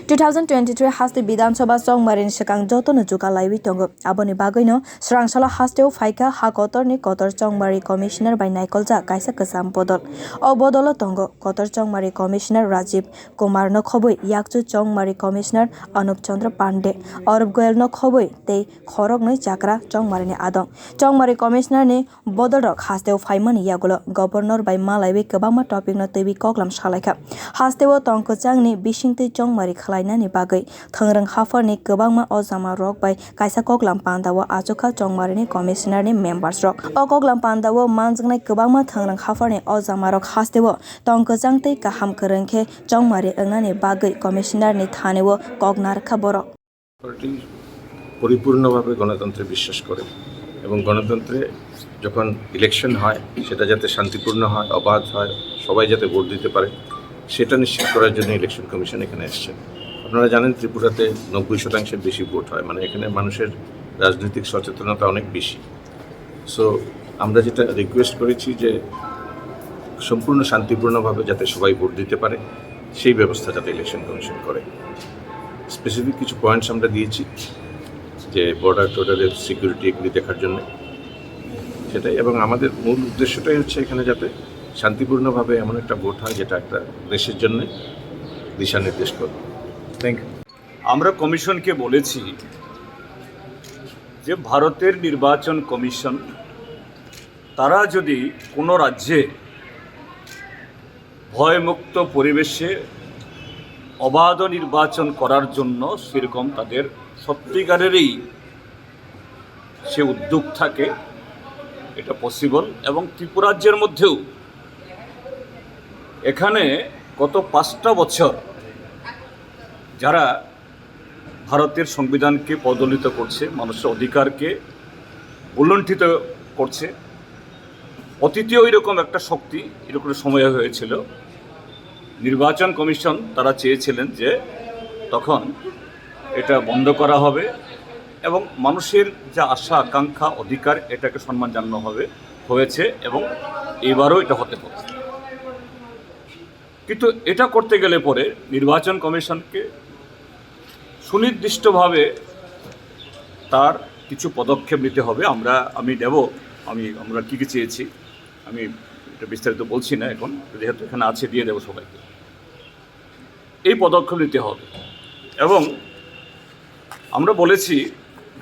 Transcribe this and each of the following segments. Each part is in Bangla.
2023 Haste bidhansabha chongmarini swkang joto no jugalwi tongo aboni bagwi no swrangsalo Hasteo phaikha hakotor ni kotor chongmari commissioner by naikoljak kaisa kwcham bodol o bodol tongo kotor chongmari commissioner Rajiv Kumar no khoboi yakchu chongmari commissioner Anup Chandra Pande Arup Goel no khoboi tei khorok noi chakra chongmarini adong chongmari commissioner ni bodol rok Hasteo phaimani yagulo governor by malaiwi kwbangma topic no tebi koklam salaikha Hasteo tongkwchang ni bising tei chongmari khwlainani bagwi thwngrwng hapharni kwbangma ojama rok by kaisa koklam panda o achukkha chongmarini commissioner ni members rok o koklam panda o manjaknai kwbangma thwngrwng hapharni ojama rok Hasteo tongkwchang tei kaham kwrwngkhe chongmari wngnani bagwi commissioner ni thani o koknarkha borok পরিপূর্ণভাবে গণতন্ত্রে বিশ্বাস করে এবং গণতন্ত্রে যখন ইলেকশন হয় সেটা যাতে শান্তিপূর্ণ হয় অবাধ হয় সবাই যাতে ভোট দিতে পারে সেটা নিশ্চিত করার জন্য ইলেকশন কমিশন এখানে এসেছে। আপনারা জানেন ত্রিপুরাতে 90% বেশি ভোট হয়, মানে এখানে মানুষের রাজনৈতিক সচেতনতা অনেক বেশি। সো আমরা যেটা রিকোয়েস্ট করেছি যে সম্পূর্ণ শান্তিপূর্ণভাবে যাতে সবাই ভোট দিতে পারে সেই ব্যবস্থা যাতে ইলেকশন কমিশন করে। স্পেসিফিক কিছু পয়েন্টস আমরা দিয়েছি যে বর্ডার টোডারের সিকিউরিটি এগুলি দেখার জন্য সেটাই, এবং আমাদের মূল উদ্দেশ্যটাই হচ্ছে এখানে যাতে শান্তিপূর্ণভাবে এমন একটা ভোট হয় যেটা একটা দেশের জন্য দিশা নির্দেশ করবে। Thank you. আমরা কমিশনকে বলেছি যে ভারতের নির্বাচন কমিশন তারা যদি কোনো রাজ্যে ভয়মুক্ত পরিবেশে অবাধ নির্বাচন করার জন্য সেরকম তাদের সত্যিকারেরই সে উদ্যোগ থাকে, এটা পসিবল। এবং ত্রিপুরাজ্যের মধ্যেও এখানে গত 5টা বছর যারা ভারতের সংবিধানকে প্রজ্বলিত করছে, মানুষের অধিকারকে উল্লঙ্ঘিত করছে, অতীতেও এরকম একটা শক্তি এরকম সময় হয়েছিল। নির্বাচন কমিশন তারা চেয়েছিলেন যে তখন এটা বন্ধ করা হবে এবং মানুষের যা আশা আকাঙ্ক্ষা অধিকার এটাকে সম্মান জানানো হয়েছে এবং এবারও এটা হতে পারে। কিন্তু এটা করতে গেলে পরে নির্বাচন কমিশনকে সুনির্দিষ্টভাবে তার কিছু পদক্ষেপ নিতে হবে। আমরা কী চেয়েছি আমি এটা বিস্তারিত বলছি না এখন, যেহেতু এখানে আছে দিয়ে দেবো সবাইকে। এই পদক্ষেপ নিতে হবে এবং আমরা বলেছি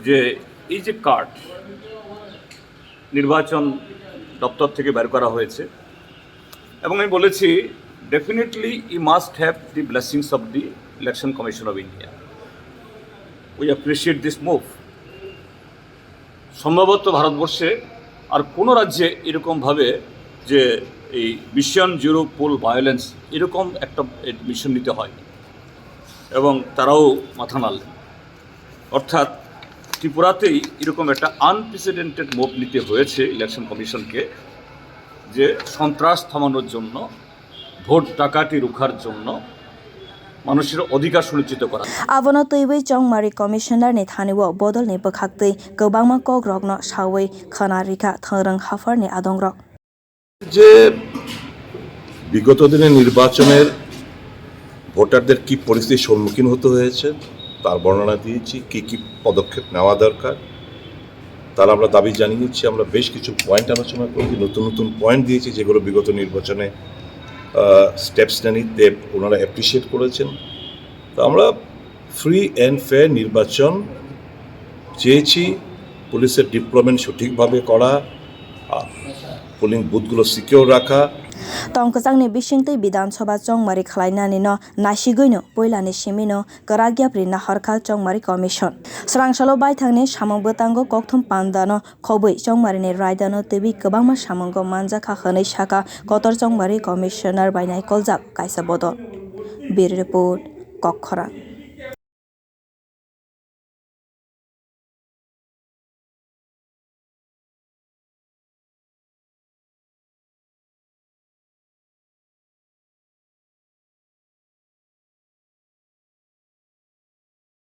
যে এই যে কার্ড নির্বাচন দপ্তর থেকে বের করা হয়েছে এবং আমি বলেছি definitely you must have the blessings of the election commission of India. We appreciate this move. সম্ভবত ভারতবর্ষে আর কোনো রাজ্যে এরকমভাবে যে এই মিশন জিরো পোল ভায়োলেন্স এরকম একটা মিশন নিতে হয় এবং তারাও মাথা নাড়লেন। অর্থাৎ ত্রিপুরাতেই এরকম একটা আনপ্রেসিডেন্টেড মুভ নিতে হয়েছে ইলেকশন কমিশনকে, যে সন্ত্রাস থামানোর জন্য, ভোট ডাকাতি রোখার জন্য, মানুষের অধিকার সুনিশ্চিত করা। abono teiwi chongmari commissioner ni thaniwo bodol ni bwkhaktwi kwbangma kogrok no sawi khwnarikha thwngrwng hapharni adongrok যে বিগত দিনে নির্বাচনের ভোটারদের কি পরিস্থিতির সম্মুখীন হতে হয়েছে তার বর্ণনা দিয়েছি, কি কি পদক্ষেপ নেওয়া দরকার তার আমরা দাবি জানিয়েছি। আমরা বেশ কিছু পয়েন্ট আলোচনা করেছি, নতুন নতুন পয়েন্ট দিয়েছি যেগুলো বিগত নির্বাচনে স্টেপস নিতে ওনারা অ্যাপ্রিসিয়েট করেছেন। তো আমরা ফ্রি অ্যান্ড ফেয়ার নির্বাচন চেয়েছি, পুলিশের ডিপ্লয়মেন্ট সঠিকভাবে করা, পোলিং বুথগুলো সিকিউর রাখা। tongkwchang ni bising tei bidhansabha chongmari khwlainani no nasigui no poilani simi no kwrak gyapri naharkha chongmari commission swrangsalo baithangni samung bwtango koktham panda no khobui chongmarini raida no tebi kwbangma samungo manjakha hwnwi saka kotor chongmari commissioner by naikoljak kaisa bodol. Bureau report koklam.